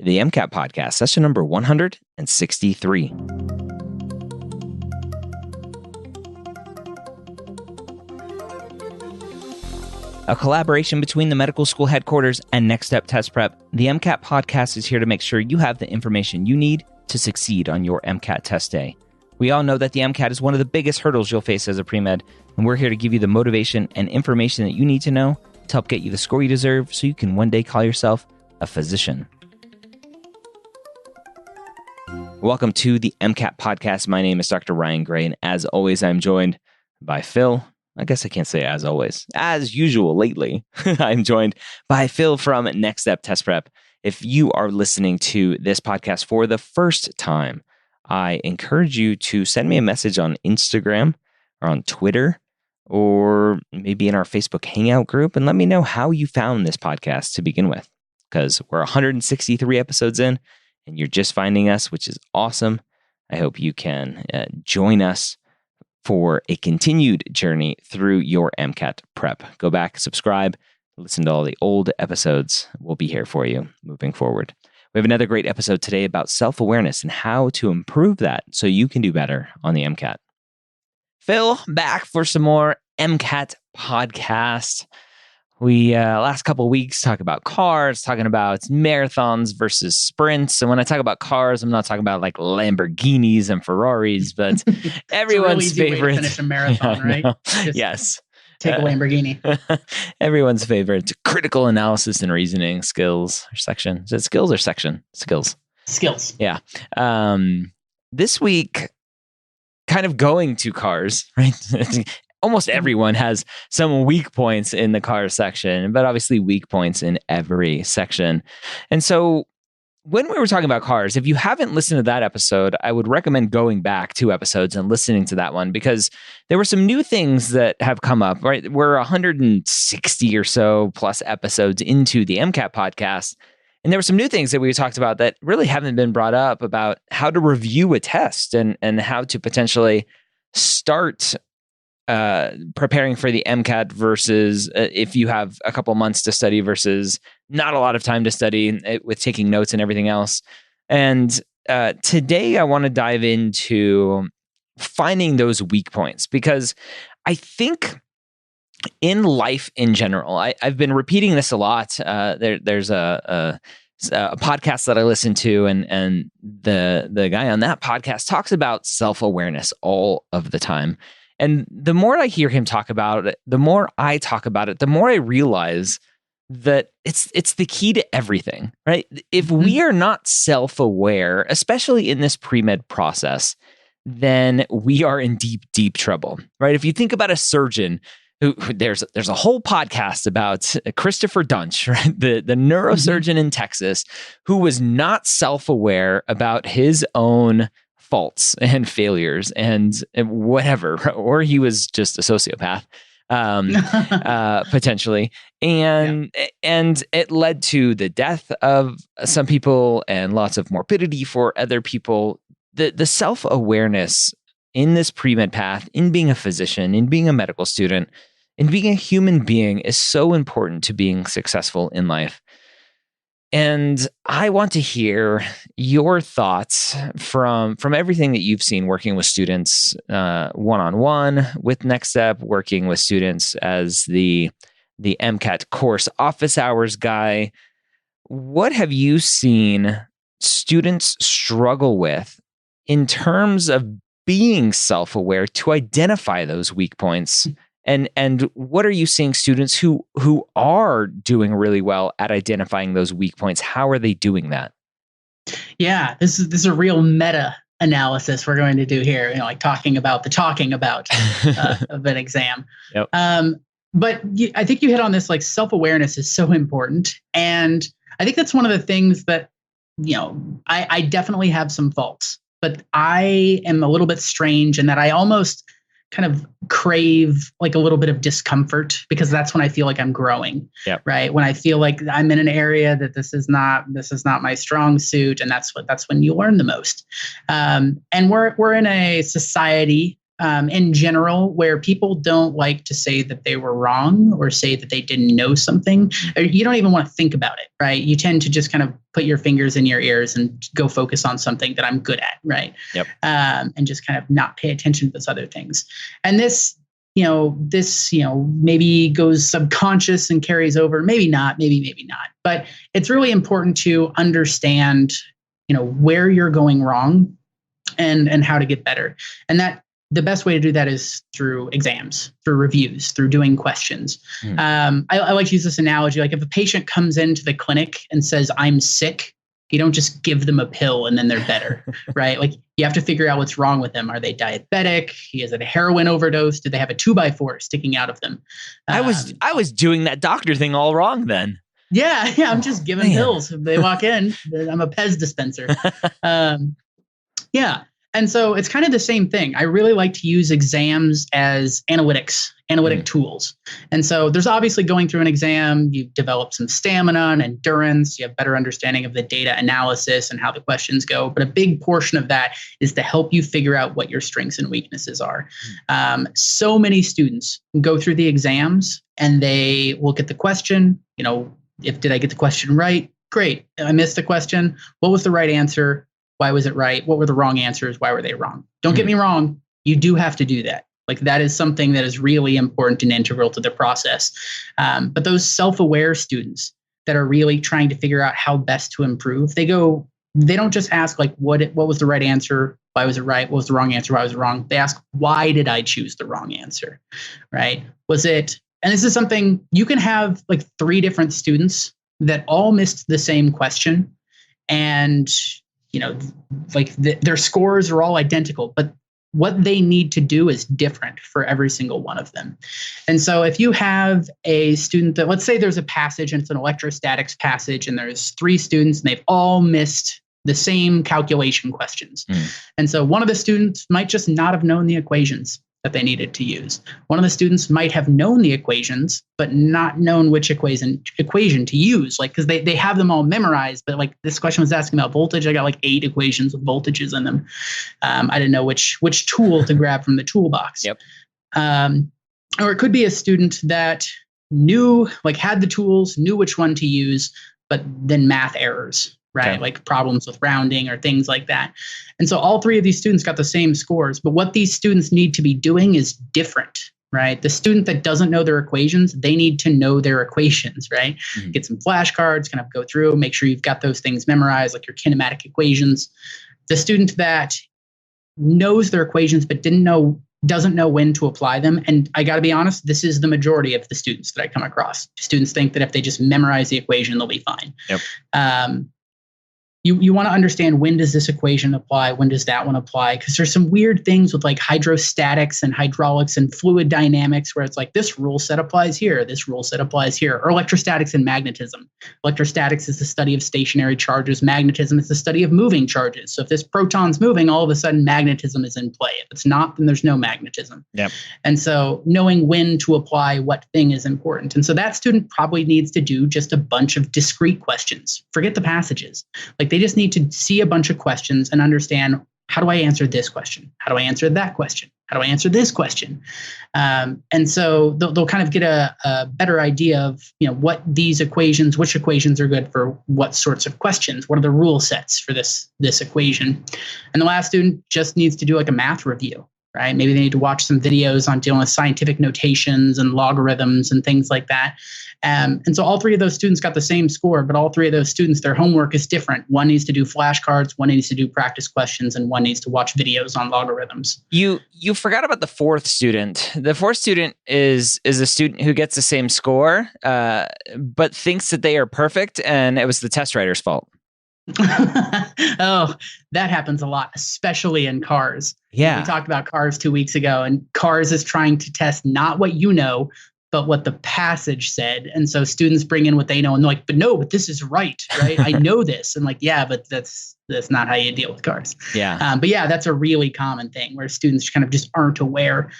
the MCAT podcast, session number 163. A collaboration between the medical school headquarters and Next Step Test Prep, the MCAT podcast is here to make sure you have the information you need to succeed on your MCAT test day. We all know that the MCAT is one of the biggest hurdles you'll face as a pre-med, and we're here to give you the motivation and information that you need to know to help get you the score you deserve so you can one day call yourself a physician. Welcome to the MCAT podcast. My name is Dr. Ryan Gray, and as always, I'm joined by Phil. I guess I can't say as always. As usual lately, I'm joined by Phil from Next Step Test Prep. If you are listening to this podcast for the first time, I encourage you to send me a message on Instagram or on Twitter or maybe in our Facebook Hangout group and let me know how you found this podcast to begin with, because we're 163 episodes in and you're just finding us, which is awesome. I hope you can join us for a continued journey through your MCAT prep. Go back, subscribe, listen to all the old episodes. We'll be here for you moving forward. We have another great episode today about self-awareness and how to improve that so you can do better on the MCAT. Phil, back for some more MCAT podcast. We, last couple of weeks, talk about cars, talking about marathons versus sprints. And when I talk about cars, I'm not talking about like Lamborghinis and Ferraris, but everyone's favorite. Way to finish a marathon, right? Yes. Take a Lamborghini. Everyone's favorite. Critical analysis and reasoning skills or section. Is it skills or section? Skills. Skills. Yeah. This week, kind of going to cars, right? Almost everyone has some weak points in the car section, but obviously weak points in every section. And so when we were talking about cars, if you haven't listened to that episode, I would recommend going back 2 episodes and listening to that one, because there were some new things that have come up, right? We're 160 or so plus episodes into the MCAT podcast. And there were some new things that we talked about that really haven't been brought up about how to review a test and how to potentially start preparing for the MCAT versus if you have a couple months to study versus not a lot of time to study with taking notes and everything else. And today I want to dive into finding those weak points, because I think in life in general, I've been repeating this a lot. There's a podcast that I listen to, and the guy on that podcast talks about self-awareness all of the time. And the more I hear him talk about it, the more I talk about it, the more I realize that it's the key to everything, right? If we are not self-aware, especially in this pre-med process, then we are in deep, deep trouble, right? If you think about a surgeon, who there's a whole podcast about Christopher Dunch, right? The neurosurgeon in Texas, who was not self-aware about his own faults and failures and whatever, or he was just a sociopath, potentially. And it led to the death of some people and lots of morbidity for other people. The self-awareness in this pre-med path, in being a physician, in being a medical student, in being a human being is so important to being successful in life. And I want to hear your thoughts from everything that you've seen working with students one-on-one with Next Step, working with students as the MCAT course office hours guy. What have you seen students struggle with in terms of being self-aware to identify those weak points? And what are you seeing students who are doing really well at identifying those weak points? How are they doing that? Yeah, this is a real meta analysis we're going to do here. Like talking about of an exam. Yep. But I think you hit on this. Like self-awareness is so important, and I think that's one of the things that I definitely have some faults, but I am a little bit strange in that I almost kind of crave like a little bit of discomfort, because that's when I feel like I'm growing. Yep. Right. When I feel like I'm in an area that this is not my strong suit. And that's when you learn the most. And we're in a society in general, where people don't like to say that they were wrong or say that they didn't know something. Or you don't even want to think about it, right? You tend to just kind of put your fingers in your ears and go focus on something that I'm good at, right? Yep. And just kind of not pay attention to those other things. And this maybe goes subconscious and carries over. Maybe not, maybe not. But it's really important to understand, where you're going wrong and how to get better. And that the best way to do that is through exams, through reviews, through doing questions. I like to use this analogy. Like if a patient comes into the clinic and says, I'm sick, you don't just give them a pill and then they're better, right? Like you have to figure out what's wrong with them. Are they diabetic? Is it a heroin overdose? Do they have a 2x4 sticking out of them? I was doing that doctor thing all wrong then. Yeah. I'm just giving pills. If they walk in, I'm a Pez dispenser. Yeah. And so it's kind of the same thing. I really like to use exams as analytic tools. And so there's obviously going through an exam, you develop some stamina and endurance, you have better understanding of the data analysis and how the questions go. But a big portion of that is to help you figure out what your strengths and weaknesses are. So many students go through the exams and they look at the question, did I get the question right? Great. I missed the question. What was the right answer? Why was it right? What were the wrong answers? Why were they wrong? Don't get me wrong. You do have to do that. Like that is something that is really important and integral to the process. But those self-aware students that are really trying to figure out how best to improve, they don't just ask like, what was the right answer? Why was it right? What was the wrong answer? Why was it wrong? They ask, why did I choose the wrong answer? Right? And this is something you can have like 3 different students that all missed the same question. And their scores are all identical, but what they need to do is different for every single one of them. And so if you have a student that, let's say there's a passage and it's an electrostatics passage and there's 3 students and they've all missed the same calculation questions. And so one of the students might just not have known the equations that they needed to use. One of the students might have known the equations, but not known which equation to use. Like, because they have them all memorized, but like this question was asking about voltage. I got like 8 equations with voltages in them. I didn't know which tool to grab from the toolbox. Yep. Or it could be a student that had the tools, knew which one to use, but then math errors. Right. Okay. Like problems with rounding or things like that. And so all 3 of these students got the same scores, but what these students need to be doing is different, right? The student that doesn't know their equations, they need to know their equations, right? Get some flashcards, kind of go through, make sure you've got those things memorized, like your kinematic equations. The student that knows their equations, but doesn't know when to apply them. And I got to be honest, this is the majority of the students that I come across. Students think that if they just memorize the equation, they'll be fine. Yep. You want to understand, when does this equation apply? When does that one apply? Because there's some weird things with like hydrostatics and hydraulics and fluid dynamics where it's like this rule set applies here, this rule set applies here, or electrostatics and magnetism. Electrostatics is the study of stationary charges. Magnetism is the study of moving charges. So if this proton's moving, all of a sudden magnetism is in play. If it's not, then there's no magnetism. Yep. And so knowing when to apply what thing is important. And so that student probably needs to do just a bunch of discrete questions. Forget the passages. Like they just need to see a bunch of questions and understand, how do I answer this question? How do I answer that question? How do I answer this question? And so they'll kind of get a better idea of what which equations are good for what sorts of questions. What are the rule sets for this equation? And the last student just needs to do like a math review. Right? Maybe they need to watch some videos on dealing with scientific notations and logarithms and things like that. And so all 3 of those students got the same score, but all 3 of those students, their homework is different. One needs to do flashcards, one needs to do practice questions, and one needs to watch videos on logarithms. You forgot about the 4th student. The 4th student is a student who gets the same score, but thinks that they are perfect, and it was the test writer's fault. Oh, that happens a lot, especially in cars. Yeah. We talked about cars 2 weeks ago, and cars is trying to test not what you know, but what the passage said. And so students bring in what they know and they're like, but this is right? I know this. And like, yeah, but that's not how you deal with cars. Yeah. But yeah, that's a really common thing where students kind of just aren't aware.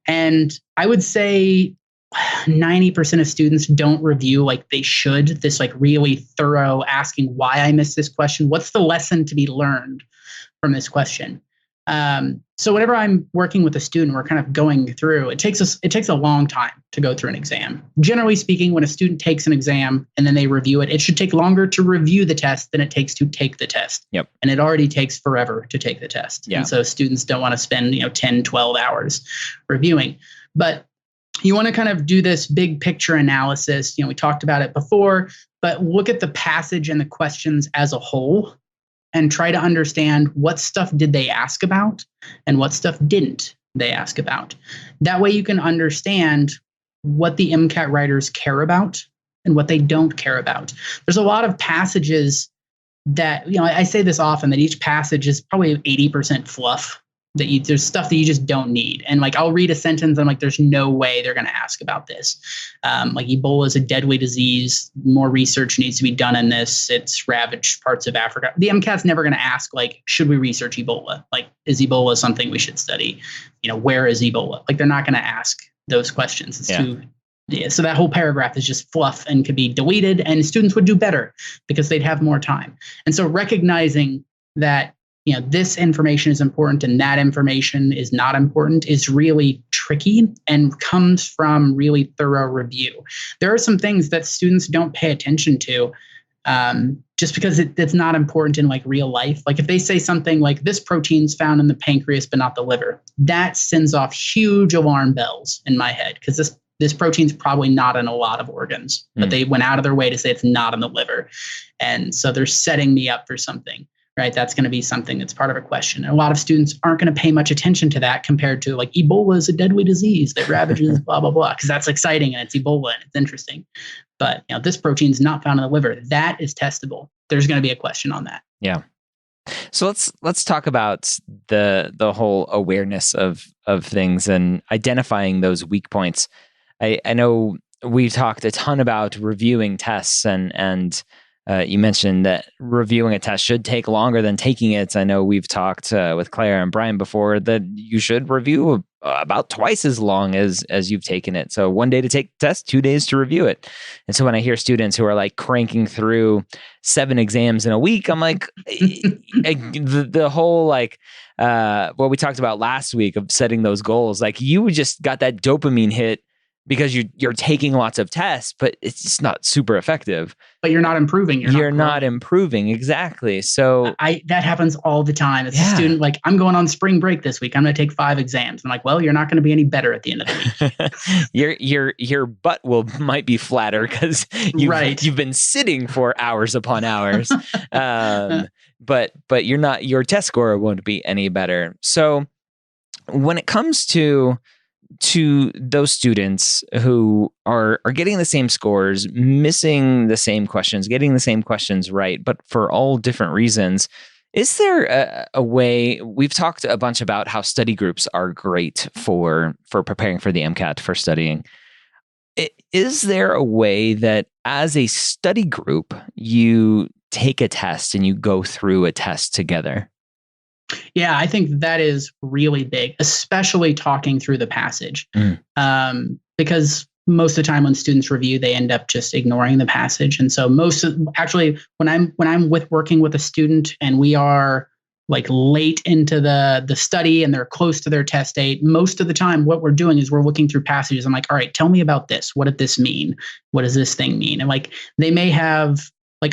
And I would say 90% of students don't review like they should, this like really thorough asking why I missed this question. What's the lesson to be learned from this question? So whenever I'm working with a student, we're kind of going through, it takes a long time to go through an exam. Generally speaking, when a student takes an exam and then they review it, it should take longer to review the test than it takes to take the test. Yep. And it already takes forever to take the test. Yeah. And so students don't want to spend, 10, 12 hours reviewing. But you want to kind of do this big picture analysis. We talked about it before, but look at the passage and the questions as a whole and try to understand what stuff did they ask about and what stuff didn't they ask about. That way you can understand what the MCAT writers care about and what they don't care about. There's a lot of passages that, I say this often, that each passage is probably 80% fluff. There's stuff that you just don't need. And I'll read a sentence, I'm like, there's no way they're going to ask about this. Ebola is a deadly disease. More research needs to be done in this. It's ravaged parts of Africa. The MCAT's never going to ask, should we research Ebola? Is Ebola something we should study? Where is Ebola? They're not going to ask those questions. It's too. Yeah, so that whole paragraph is just fluff and could be deleted, and students would do better because they'd have more time. And so recognizing that this information is important and that information is not important is really tricky and comes from really thorough review. There are some things that students don't pay attention to just because it's not important in real life. If they say something like this protein's found in the pancreas but not the liver, that sends off huge alarm bells in my head, because this protein's probably not in a lot of organs, but they went out of their way to say it's not in the liver. And so they're setting me up for something. Right, that's going to be something that's part of a question. And a lot of students aren't going to pay much attention to that compared to Ebola is a deadly disease that ravages blah, blah, blah, because that's exciting and it's Ebola and it's interesting. But this protein is not found in the liver. That is testable. There's going to be a question on that. Yeah. So let's talk about the whole awareness of things and identifying those weak points. I know we've talked a ton about reviewing tests and you mentioned that reviewing a test should take longer than taking it. I know we've talked with Claire and Brian before that you should review about twice as long as you've taken it. So 1 day to take the test, 2 days to review it. And so when I hear students who are cranking through 7 exams in a week, I'm like, the whole what we talked about last week of setting those goals, you just got that dopamine hit because you're taking lots of tests, but it's just not super effective. But you're not improving. You're not improving. Exactly. So that happens all the time. As a student, I'm going on spring break this week. I'm going to take 5 exams. I'm like, well, you're not going to be any better at the end of the week. your butt might be flatter because you've been sitting for hours upon hours. But your test score won't be any better. So when it comes to those students who are getting the same scores, missing the same questions, getting the same questions right, but for all different reasons, is there a way? We've talked a bunch about how study groups are great for preparing for the MCAT, for studying. Is there a way that as a study group, you take a test and you go through a test together? Yeah, I think that is really big, especially talking through the passage. Because most of the time when students review, they end up just ignoring the passage. And so when I'm working with a student and we are late into the study and they're close to their test date, most of the time what we're doing is we're looking through passages. I'm like, all right, tell me about this. What did this mean? What does this thing mean? And they may have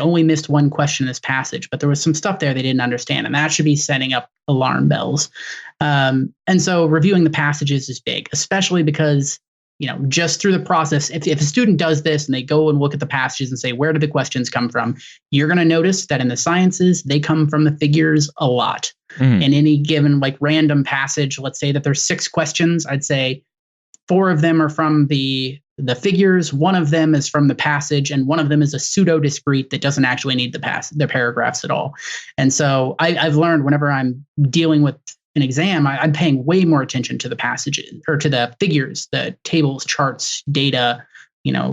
only missed one question in this passage, but there was some stuff there they didn't understand, and that should be setting up alarm bells. And so reviewing the passages is big, especially because, just through the process, if a student does this and they go and look at the passages and say, where do the questions come from? You're going to notice that in the sciences, they come from the figures a lot. In any given random passage, let's say that there's 6 questions, I'd say 4 of them are from the figures, 1 of them is from the passage, and 1 of them is a pseudo discrete that doesn't actually need the paragraphs at all. And so I've learned whenever I'm dealing with an exam, I'm paying way more attention to the passages or to the figures, the tables, charts, data,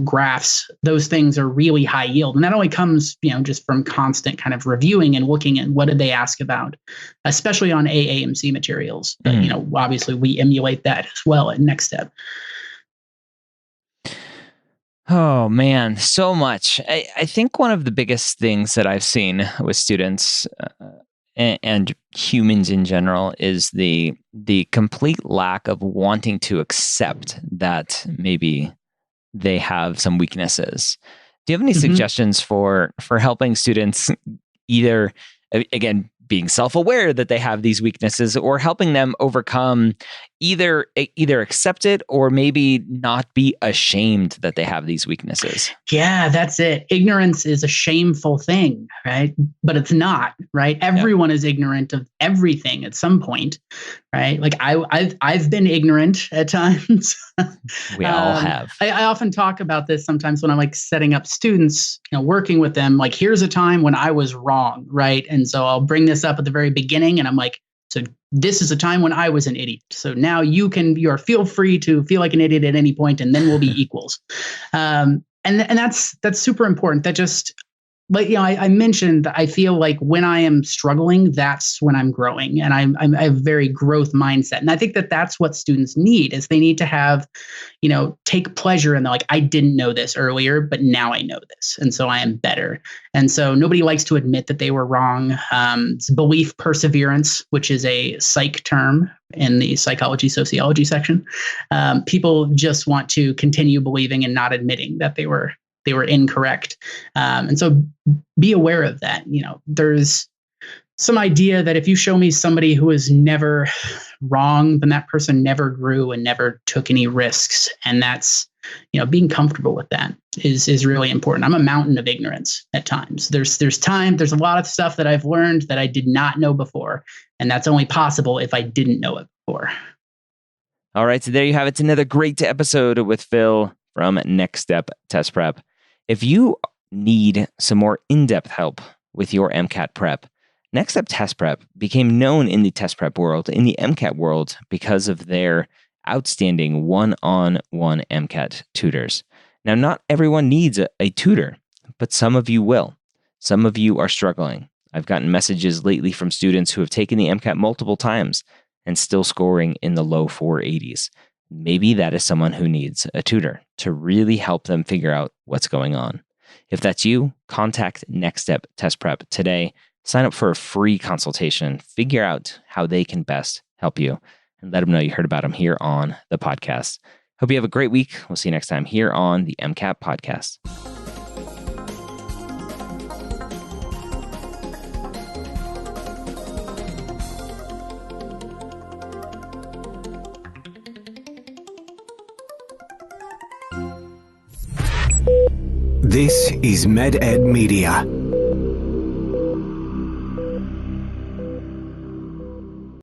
graphs. Those things are really high yield. And that only comes, just from constant kind of reviewing and looking at what did they ask about, especially on AAMC materials. But, obviously we emulate that as well at Next Step. Oh man, so much. I think one of the biggest things that I've seen with students and humans in general is the complete lack of wanting to accept that maybe they have some weaknesses. Do you have any suggestions for helping students either, again, being self-aware that they have these weaknesses, or helping them overcome either accept it or maybe not be ashamed that they have these weaknesses? Yeah, that's it. Ignorance is a shameful thing, right? But it's not, right? Everyone is ignorant of everything at some point, right? Like I've been ignorant at times. We all have. I often talk about this sometimes when I'm like setting up students, working with them, like, here's a time when I was wrong, right? And so I'll bring this up at the very beginning, and I'm like, so this is a time when I was an idiot. So now you're feel free to feel like an idiot at any point, and then we'll be equals. And that's super important. That just, like, I mentioned, I feel like when I am struggling, that's when I'm growing, and I have a very growth mindset. And I think that's what students need, is they need to have, take pleasure in the, like, I didn't know this earlier, but now I know this. And so I am better. And so nobody likes to admit that they were wrong. It's belief perseverance, which is a psych term in the psychology, sociology section. People just want to continue believing and not admitting that they were incorrect. And so be aware of that. There's some idea that if you show me somebody who is never wrong, then that person never grew and never took any risks. And that's, being comfortable with that is really important. I'm a mountain of ignorance at times. There's a lot of stuff that I've learned that I did not know before. And that's only possible if I didn't know it before. All right. So there you have it. It's another great episode with Phil from Next Step Test Prep. If you need some more in-depth help with your MCAT prep, Next Step Test Prep became known in the test prep world, in the MCAT world, because of their outstanding one-on-one MCAT tutors. Now, not everyone needs a tutor, but some of you will. Some of you are struggling. I've gotten messages lately from students who have taken the MCAT multiple times and still scoring in the low 480s. Maybe that is someone who needs a tutor to really help them figure out what's going on. If that's you, contact Next Step Test Prep today. Sign up for a free consultation. Figure out how they can best help you, and let them know you heard about them here on the podcast. Hope you have a great week. We'll see you next time here on the MCAT Podcast. This is MedEd Media.